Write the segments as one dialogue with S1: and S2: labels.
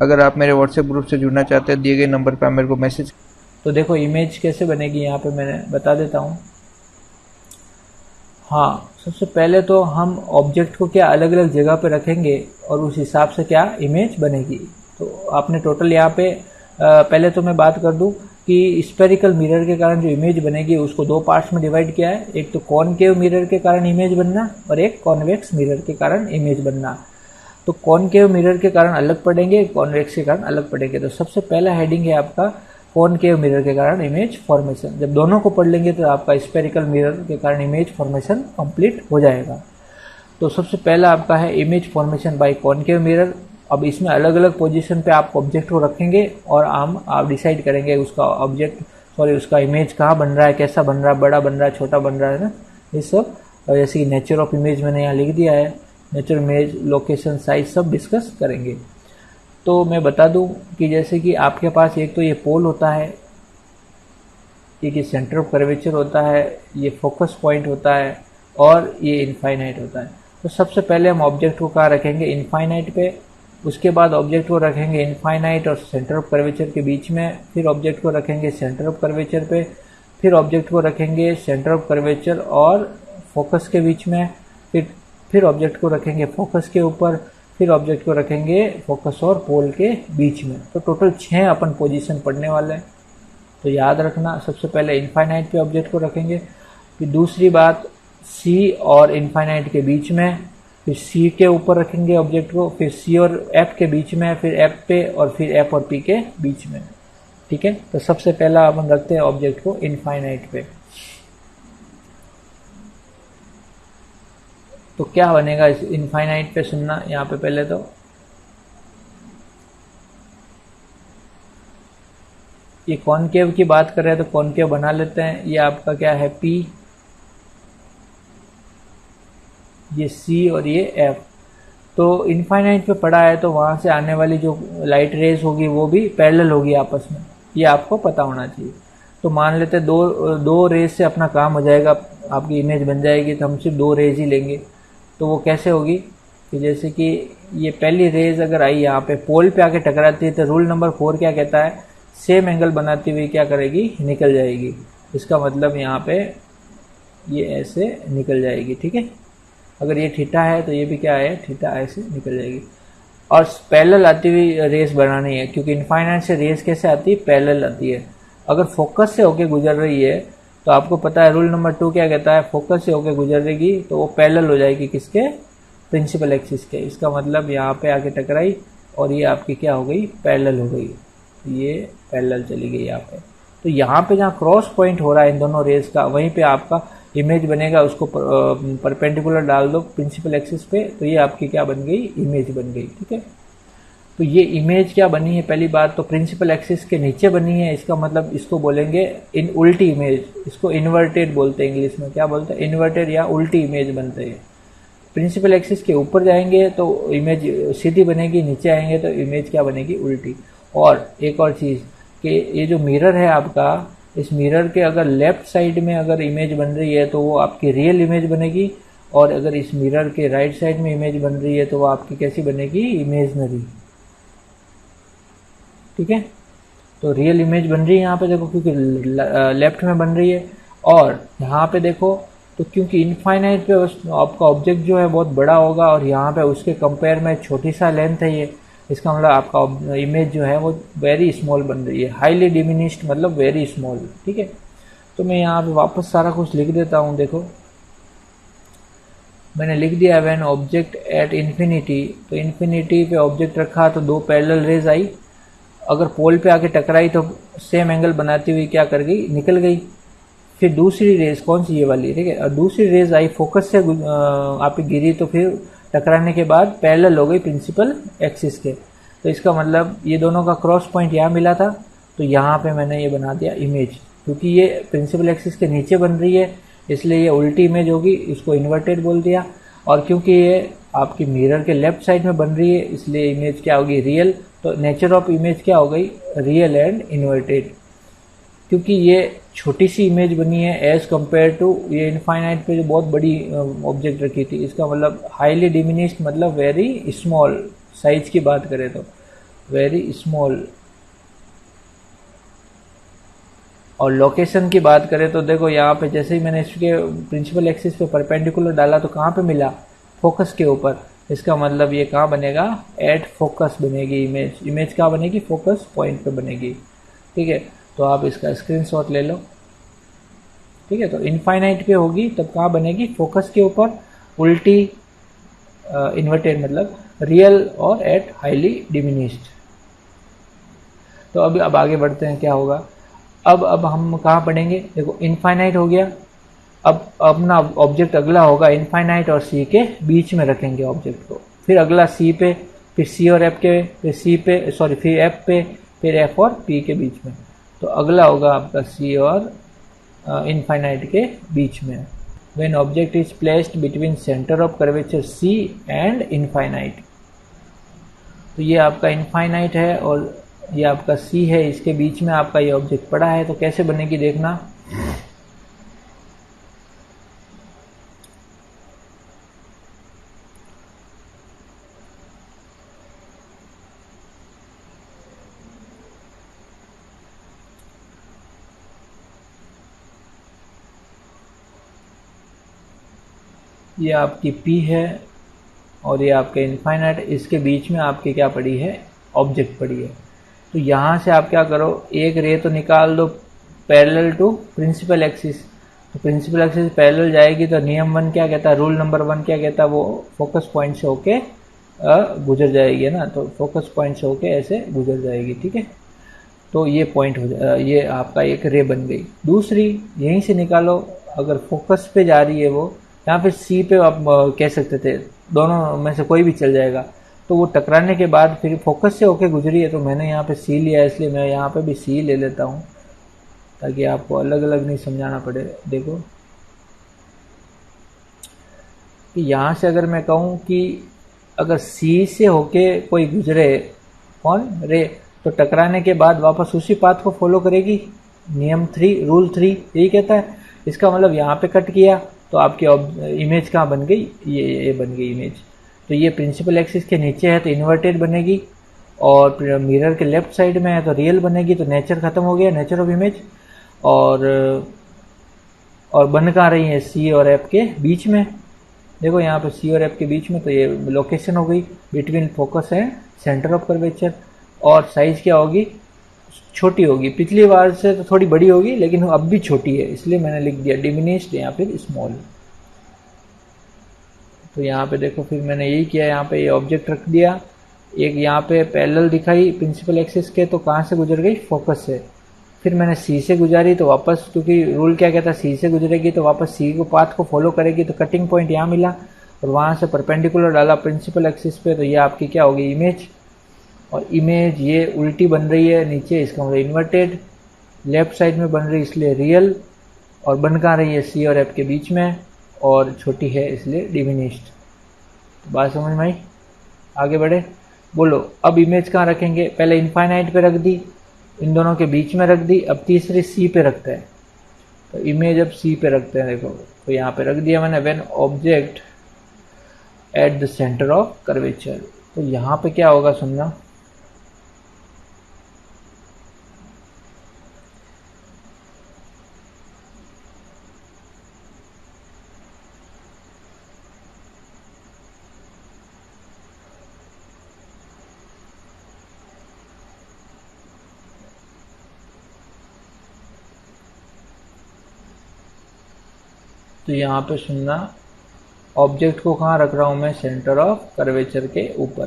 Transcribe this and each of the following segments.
S1: अगर आप मेरे व्हाट्सएप ग्रुप से जुड़ना चाहते हैं दिए गए नंबर पर आप मेरे को मैसेज।
S2: तो देखो इमेज कैसे बनेगी यहाँ पे मैंने बता देता हूँ। हाँ, सबसे पहले तो हम ऑब्जेक्ट को क्या अलग अलग जगह पे रखेंगे और उस हिसाब से क्या इमेज बनेगी। तो आपने टोटल यहाँ पे पहले तो मैं बात कर दूं कि स्पेरिकल मिरर के कारण जो इमेज बनेगी उसको दो पार्ट्स में डिवाइड किया है। एक तो कॉनकेव मिरर के कारण इमेज बनना और एक कॉन्वेक्स मिरर के कारण इमेज बनना। तो कॉनकेव मिरर के कारण अलग पड़ेंगे, कॉन्वेक्स के कारण अलग पड़ेंगे। तो सबसे पहला हेडिंग है आपका कॉनकेव मिरर के कारण इमेज फॉर्मेशन। जब दोनों को पढ़ लेंगे तो आपका स्पेरिकल मिरर के कारण इमेज फॉर्मेशन कंप्लीट हो जाएगा। तो सबसे पहला आपका है image formation by concave mirror. अब इसमें अलग अलग पोजीशन पे आप ऑब्जेक्ट को रखेंगे और आप डिसाइड करेंगे उसका उसका इमेज कहाँ बन रहा है, कैसा बन रहा है, बड़ा बन रहा है, छोटा बन रहा है ना, ये सब। जैसे कि नेचर ऑफ इमेज मैंने यहाँ लिख दिया है, नेचर इमेज, लोकेशन, साइज सब डिस्कस करेंगे। तो मैं बता दूं कि जैसे कि आपके पास एक तो ये पोल होता है, एक ये सेंटर ऑफ कर्वेचर होता है, ये फोकस पॉइंट होता है और ये इनफाइनाइट होता है। तो सबसे पहले हम ऑब्जेक्ट को कहाँ रखेंगे, इनफाइनाइट पे। उसके बाद ऑब्जेक्ट को रखेंगे इनफाइनाइट और सेंटर ऑफ कर्वेचर के बीच में। फिर ऑब्जेक्ट को रखेंगे सेंटर ऑफ कर्वेचर पे। फिर ऑब्जेक्ट को रखेंगे सेंटर ऑफ कर्वेचर और फोकस के बीच में। फिर ऑब्जेक्ट को रखेंगे फोकस के ऊपर। फिर ऑब्जेक्ट को रखेंगे फोकस और पोल के बीच में। तो टोटल 6 अपन पोजीशन पढ़ने वाले हैं। तो याद रखना, सबसे पहले इनफाइनाइट पे ऑब्जेक्ट को रखेंगे। फिर दूसरी बात सी और इनफाइनाइट के बीच में। फिर सी के ऊपर रखेंगे ऑब्जेक्ट को। फिर सी और एफ के बीच में। फिर एफ पे और फिर एफ और पी के बीच में। ठीक है, तो सबसे पहला अपन रखते हैं ऑब्जेक्ट को इनफाइनाइट पे। तो क्या बनेगा इस इनफाइनाइट पे, सुनना यहाँ पे पहले तो ये कॉनकेव की बात कर रहे हैं तो कॉनकेव बना लेते हैं। ये आपका क्या है पी, ये सी और ये एफ। तो इनफाइनाइट पे पड़ा है तो वहां से आने वाली जो लाइट रेज होगी वो भी पैरेलल होगी आपस में, ये आपको पता होना चाहिए। तो मान लेते हैं दो रेज से अपना काम हो जाएगा, आपकी इमेज बन जाएगी। तो हम सिर्फ 2 रेज ही लेंगे। तो वो कैसे होगी कि जैसे कि ये पहली रेज अगर आई यहाँ पे पोल पे आके टकराती है तो रूल नंबर 4 क्या कहता है, सेम एंगल बनाती हुई क्या करेगी, निकल जाएगी। इसका मतलब यहाँ पे ये ऐसे निकल जाएगी। ठीक है, अगर ये थीटा है तो ये भी क्या है, थीटा ऐसे निकल जाएगी। और पैरेलल आती हुई रेस बनानी है, क्योंकि इनफाइनाइट से रेस कैसे आती है, पैरेलल आती है। अगर फोकस से होके गुजर रही है तो आपको पता है रूल नंबर 2 क्या कहता है, फोकस से होके गुजरेगी तो वो पैरेलल हो जाएगी किसके, प्रिंसिपल एक्सिस के। इसका मतलब यहाँ पे आके टकराई और ये आपकी क्या हो गई, पैरेलल हो गई। ये पैरेलल चली गई यहाँ पे। तो यहाँ पे जहाँ क्रॉस पॉइंट हो रहा है इन दोनों रेस का, वहीं पे आपका इमेज बनेगा। उसको परपेंडिकुलर डाल दो प्रिंसिपल एक्सिस पे, तो ये आपकी क्या बन गई, इमेज बन गई। ठीक है, तो ये इमेज क्या बनी है, पहली बात तो प्रिंसिपल एक्सिस के नीचे बनी है। इसका मतलब इसको बोलेंगे इन उल्टी इमेज, इसको इन्वर्टेड बोलते हैं इंग्लिश में। क्या बोलते हैं, इन्वर्टेड या उल्टी इमेज बनते हैं। प्रिंसिपल एक्सिस के ऊपर जाएंगे तो इमेज सीधी बनेगी, नीचे आएंगे तो इमेज क्या बनेगी, उल्टी। और एक और चीज़ कि ये जो मिरर है आपका, इस मिरर के अगर लेफ्ट साइड में अगर इमेज बन रही है तो वो आपकी रियल इमेज बनेगी, और अगर इस मिरर के राइट साइड में इमेज बन रही है तो वो आपकी कैसी बनेगी, इमेजनरी। ठीक है, तो रियल इमेज बन रही है यहाँ पे देखो, क्योंकि लेफ्ट में बन रही है। और यहाँ पे देखो तो क्योंकि इनफाइनाइट पे आपका ऑब्जेक्ट जो है बहुत बड़ा होगा और यहाँ पे उसके कंपेयर में छोटी सा लेंथ है ये, इसका मतलब आपका इमेज जो है वो वेरी स्मॉल बन रही है, हाईली डिमिनिश्ड मतलब वेरी स्मॉल। ठीक है, तो मैं यहाँ पे वापस सारा कुछ लिख देता हूँ। देखो मैंने लिख दिया व्हेन ऑब्जेक्ट एट इन्फिनिटी, तो इन्फिनिटी पे ऑब्जेक्ट रखा तो 2 पैरेलल रेज आई। अगर पोल पे आके टकराई तो सेम एंगल बनाती हुई क्या कर गई, निकल गई। फिर दूसरी रेज कौन सी, ये वाली, ठीक है, और दूसरी रेज आई फोकस से आप गिरी तो फिर टकराने के बाद पैरेलल हो गई प्रिंसिपल एक्सिस के। तो इसका मतलब ये दोनों का क्रॉस पॉइंट यहाँ मिला था, तो यहाँ पे मैंने ये बना दिया इमेज। क्योंकि ये प्रिंसिपल एक्सिस के नीचे बन रही है इसलिए ये उल्टी इमेज होगी, इसको इन्वर्टेड बोल दिया। और क्योंकि ये आपकी मिरर के लेफ्ट साइड में बन रही है इसलिए इमेज क्या होगी, रियल। तो नेचर ऑफ इमेज क्या हो गई, रियल एंड इन्वर्टेड। क्योंकि ये छोटी सी इमेज बनी है एज कंपेयर टू ये इनफाइनाइट पे जो बहुत बड़ी ऑब्जेक्ट रखी थी, इसका मतलब हाईली डिमिनिश्ड मतलब वेरी स्मॉल साइज की बात करें वेरी स्मॉल। और लोकेशन की बात करें तो देखो यहाँ पे जैसे ही मैंने इसके प्रिंसिपल एक्सिस पे परपेंडिकुलर डाला तो कहाँ पे मिला, फोकस के ऊपर। इसका मतलब ये कहाँ बनेगा, एट फोकस बनेगी इमेज। इमेज कहाँ बनेगी, फोकस पॉइंट पे बनेगी। ठीक है, तो आप इसका स्क्रीनशॉट ले लो। ठीक है, तो इनफाइनाइट पे होगी तब कहाँ बनेगी, फोकस के ऊपर, उल्टी इन्वर्टेड मतलब रियल और एट हाईली डिमिनिश्ड। तो अब आगे बढ़ते हैं, क्या होगा। अब हम कहाँ पढ़ेंगे, देखो इनफाइनाइट हो गया। अब अपना ऑब्जेक्ट अगला होगा इनफाइनाइट और सी के बीच में रखेंगे ऑब्जेक्ट को। फिर अगला सी पे, फिर सी और एफ के, फिर सी पे सॉरी फिर एफ पे, फिर एफ और पी के बीच में। तो अगला होगा आपका सी और इनफाइनाइट के बीच में। When object is placed between centre of curvature C and infinite. तो ये आपका इनफाइनाइट है और ये आपका सी है, इसके बीच में आपका ये ऑब्जेक्ट पड़ा है। तो कैसे बनेगी देखना। ये आपकी P है और ये आपके इनफाइनाइट, इसके बीच में आपकी क्या पड़ी है, ऑब्जेक्ट पड़ी है। तो यहाँ से आप क्या करो, एक रे तो निकाल दो पैरेलल टू प्रिंसिपल एक्सिस। तो प्रिंसिपल एक्सिस पैरेलल जाएगी तो नियम 1 क्या कहता है, रूल नंबर 1 क्या कहता है, वो फोकस पॉइंट से होके गुजर जाएगी ना। तो फोकस पॉइंट से होके ऐसे गुजर जाएगी। ठीक है, तो ये पॉइंट हो ये आपका एक रे बन गई। दूसरी यहीं से निकालो, अगर फोकस पे जा रही है वो, यहाँ पे सी पे आप कह सकते थे, दोनों में से कोई भी चल जाएगा। तो वो टकराने के बाद फिर फोकस से होके गुजरी है, तो मैंने यहाँ पे सी लिया, इसलिए मैं यहाँ पे भी सी ले लेता हूँ ताकि आपको अलग अलग नहीं समझाना पड़े। देखो कि यहाँ से अगर मैं कहूँ कि अगर सी से होके कोई गुजरे, कौन, रे, तो टकराने के बाद वापस उसी पाथ को फॉलो करेगी। नियम 3, रूल 3 यही कहता है। इसका मतलब यहाँ पे कट किया तो आपकी इमेज कहाँ बन गई, ये बन गई इमेज। तो ये प्रिंसिपल एक्सिस के नीचे है तो इन्वर्टेड बनेगी, और मिरर के लेफ्ट साइड में है तो रियल बनेगी। तो नेचर खत्म हो गया, नेचर ऑफ इमेज। और बन कहाँ रही है, सी और एफ के बीच में। देखो यहाँ पे सी और एफ के बीच में, तो ये लोकेशन हो गई between focus and centre of curvature. और साइज क्या होगी, छोटी होगी, पिछली बार से तो थोड़ी बड़ी होगी लेकिन अब भी छोटी है, इसलिए मैंने लिख दिया डिमिनिश्ड या फिर स्मॉल। तो यहाँ पे देखो फिर मैंने यही किया, यहाँ पे ये ऑब्जेक्ट रख दिया, एक यहाँ पे पैरेलल दिखाई प्रिंसिपल एक्सिस के, तो कहाँ से गुजर गई, फोकस से। फिर मैंने सी से गुजारी तो वापस, क्योंकि रूल क्या कहता है, सी से गुजरेगी तो वापस सी को पाथ को फॉलो करेगी। तो कटिंग पॉइंट यहाँ मिला और वहाँ से परपेंडिकुलर डाला प्रिंसिपल एक्सिस पे, तो ये आपकी क्या होगी, इमेज। और इमेज ये उल्टी बन रही है नीचे, इसका मतलब इन्वर्टेड। लेफ्ट साइड में बन रही है इसलिए रियल, और बन कहाँ रही है, सी और एफ के बीच में, और छोटी है इसलिए डिमिनिश्ड। तो बात समझ में आई, आगे बढ़े, बोलो। अब इमेज कहाँ रखेंगे, पहले इनफाइनाइट पे रख दी, इन दोनों के बीच में रख दी, अब तीसरी सी पे रखते हैं। तो इमेज अब सी पे रखते हैं, देखो तो यहाँ पे रख दिया मैंने, when object at the centre of curvature. तो यहाँ पे क्या होगा, सुनना। तो यहाँ पे सुनना, ऑब्जेक्ट को कहाँ रख रहा हूँ मैं, सेंटर ऑफ कर्वेचर के ऊपर।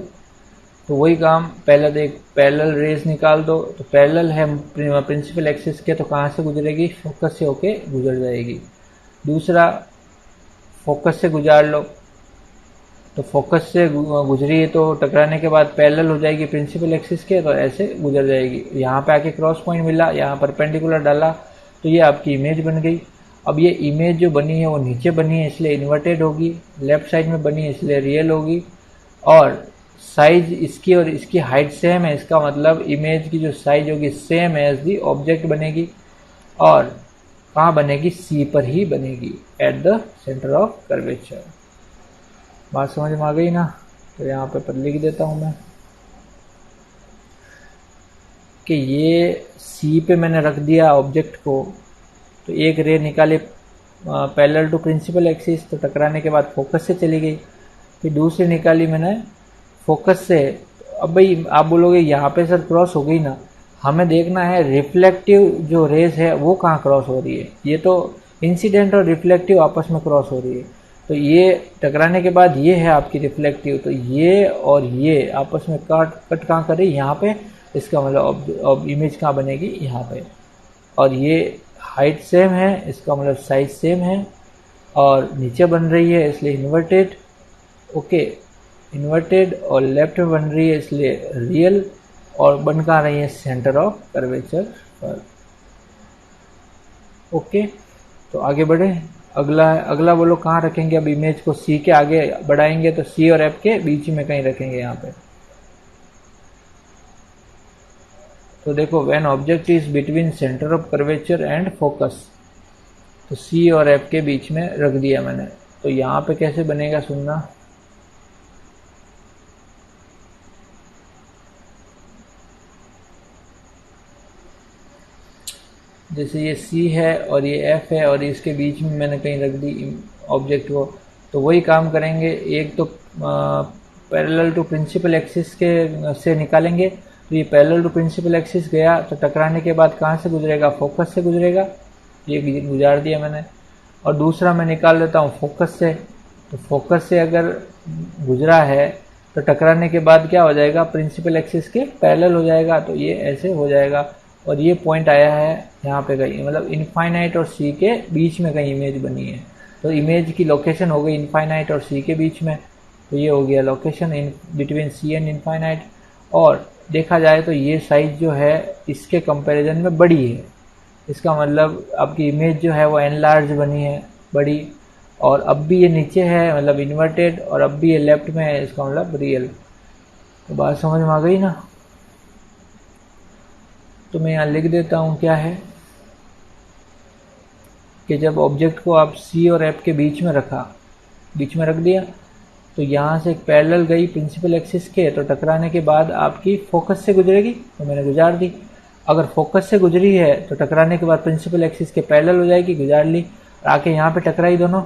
S2: तो वही काम, पहले देख, पैरेलल रेज निकाल दो। तो पैरेलल है प्रिंसिपल एक्सिस के, तो कहाँ से गुजरेगी, फोकस से होके गुजर जाएगी। दूसरा, फोकस से गुजार लो, तो फोकस से गुजरी है तो टकराने के बाद पैरेलल हो जाएगी प्रिंसिपल एक्सिस के, तो ऐसे गुजर जाएगी। यहाँ पे आके क्रॉस पॉइंट मिला, यहाँ परपेंडिकुलर डाला, तो ये आपकी इमेज बन गई। अब ये इमेज जो बनी है वो नीचे बनी है इसलिए इन्वर्टेड होगी, लेफ्ट साइड में बनी है इसलिए रियल होगी, और साइज इसकी और इसकी हाइट सेम है, इसका मतलब इमेज की जो साइज होगी सेम एज दी ऑब्जेक्ट बनेगी। और कहाँ बनेगी, सी पर ही बनेगी, at the centre of curvature. बात समझ में आ गई ना। तो यहाँ पे लिख देता हूँ मैं, कि ये सी पे मैंने रख दिया ऑब्जेक्ट को, तो एक रे निकाले पैरेलल टू प्रिंसिपल एक्सिस, तो टकराने के बाद फोकस से चली गई। फिर दूसरी निकाली मैंने फोकस से। अब भाई आप बोलोगे यहाँ पे सर क्रॉस हो गई ना, हमें देखना है रिफ्लेक्टिव जो रेज है वो कहाँ क्रॉस हो रही है। ये तो इंसिडेंट और रिफ्लेक्टिव आपस में क्रॉस हो रही है, तो ये टकराने के बाद ये है आपकी रिफ्लेक्टिव, तो ये और ये आपस में कट कहाँ कर रही है, यहाँ पे। इसका मतलब इमेज कहाँ बनेगी, यहाँ पे। और ये हाइट सेम है, इसका मतलब साइज सेम है, और नीचे बन रही है इसलिए इन्वर्टेड। ओके, इन्वर्टेड और लेफ्ट में बन रही है इसलिए रियल, और बन कहाँ रही है, सेंटर ऑफ कर्वेचर पर। ओके, तो आगे बढ़े। अगला बोलो कहाँ रखेंगे। अब इमेज को सी के आगे बढ़ाएंगे तो सी और एफ के बीच में कहीं रखेंगे यहाँ पे। तो देखो, when object is between centre of curvature and focus, तो सी और एफ के बीच में रख दिया मैंने। तो यहाँ पे कैसे बनेगा सुनना। जैसे ये C है और ये F है और इसके बीच में मैंने कहीं रख दी ऑब्जेक्ट को, तो वही काम करेंगे। एक तो पैरेलल टू प्रिंसिपल एक्सिस के से निकालेंगे, तो ये पैरेलल टू प्रिंसिपल एक्सिस गया तो टकराने के बाद कहाँ से गुजरेगा, फोकस से गुजरेगा, ये गुजार दिया मैंने। और दूसरा मैं निकाल लेता हूँ फोकस से, तो फोकस से अगर गुजरा है तो टकराने के बाद क्या हो जाएगा, प्रिंसिपल एक्सिस के पैरेलल हो जाएगा, तो ये ऐसे हो जाएगा। और ये पॉइंट आया है यहाँ पे कहीं, मतलब इनफाइनाइट और सी के बीच में कहीं इमेज बनी है, तो इमेज की लोकेशन हो गई इनफाइनाइट और सी के बीच में, तो ये हो गया location in between C and infinite. और देखा जाए तो ये साइज जो है इसके कंपैरिजन में बड़ी है, इसका मतलब आपकी इमेज जो है वो एनलार्ज बनी है, बड़ी। और अब भी ये नीचे है मतलब इन्वर्टेड, और अब भी ये लेफ्ट में है, इसका मतलब रियल। तो बात समझ में आ गई ना। तो मैं यहाँ लिख देता हूँ क्या है कि जब ऑब्जेक्ट को आप C और F के बीच में रख दिया, तो यहाँ से एक पैरेलल गई प्रिंसिपल एक्सिस के, तो टकराने के बाद आपकी फोकस से गुजरेगी, तो मैंने गुजार दी। अगर फोकस से गुजरी है तो टकराने के बाद प्रिंसिपल एक्सिस के पैरेलल हो जाएगी, गुजार ली। आके यहाँ पे टकराई दोनों,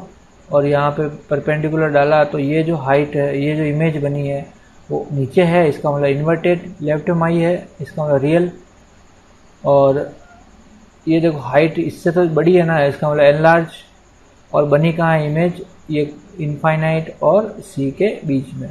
S2: और यहाँ पे परपेंडिकुलर डाला, तो ये जो हाइट है, ये जो इमेज बनी है वो नीचे है, इसका मतलब इन्वर्टेड, लेफ्ट में आई है, इसका मतलब रियल। और ये देखो हाइट इससे तो बड़ी है ना, इसका मतलब एनलार्ज। और बनी कहाँ है इमेज, ये इनफाइनाइट और सी के बीच में।